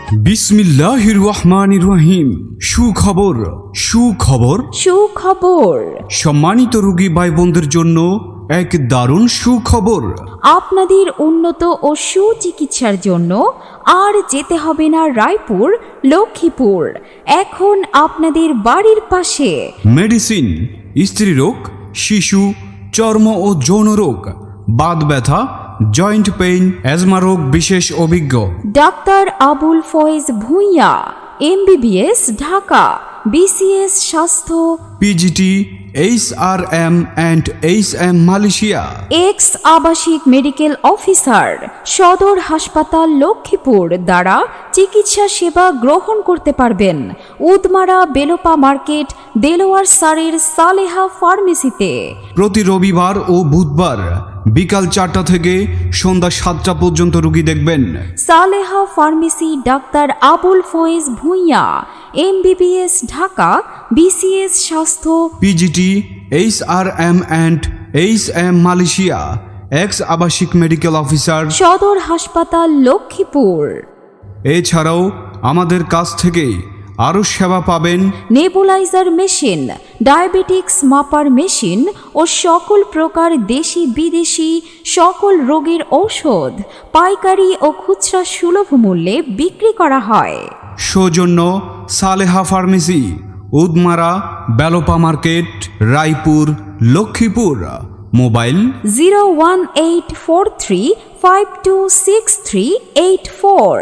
বিসমিল্লাহির রহমানির রহিম। সুখবর সুখবর সুখবর। সম্মানিত রোগী ভাই বোনদের জন্য এক দারুণ সুখবর। আপনাদের উন্নত ও সুচিকিৎসার জন্য আর যেতে হবে না রায়পুর, লক্ষ্মীপুর। এখন আপনাদের বাড়ির পাশে মেডিসিন, স্ত্রীরোগ, শিশু, চর্ম ও যৌন রোগ, বাত ব্যথা, জয়েন্ট পেইন, অ্যাজমা রোগ বিশেষ অভিজ্ঞ doctor Abul Foyez Bhuiyan, MBBS, Dhaka. BCS স্বাস্থ্য, PGT, HRM and HM Malaysia. Ex আবাসিক মেডিকেল অফিসার, সদর হাসপাতাল লক্ষ্মীপুর দ্বারা চিকিৎসা সেবা গ্রহণ করতে পারবেন। উদমারা বেলোপা মার্কেট, দেলোয়ার সারের সালেহা ফার্মেসিতে। প্রতি রবিবার ও বুধবার বিকাল 4টা থেকে সন্ধ্যা 7টা পর্যন্ত রোগী দেখবেন। Saleha pharmacy, doctor Abul Foyez Bhuiyan, MBBS, Dhaka. BCS স্বাস্থ্য, PGT, HRM and HM Malaysia. Ex আবাসিক মেডিকেল অফিসার, সদর হাসপাতাল লক্ষ্মীপুর। এছাড়াও আমাদের কাছ থেকে আরও সেবা পাবেন। নেবুলাইজার মেশিন, ডায়াবেটিক্স মাপার মেশিন ও সকল প্রকার দেশি বিদেশি সকল রোগের ঔষধ পাইকারি ও খুচরা সুলভ মূল্যে বিক্রি করা হয়। সৌজন্য Saleha pharmacy, Udmara Belopa market, Raipur, Lakshmipur. Mobile 01843526384।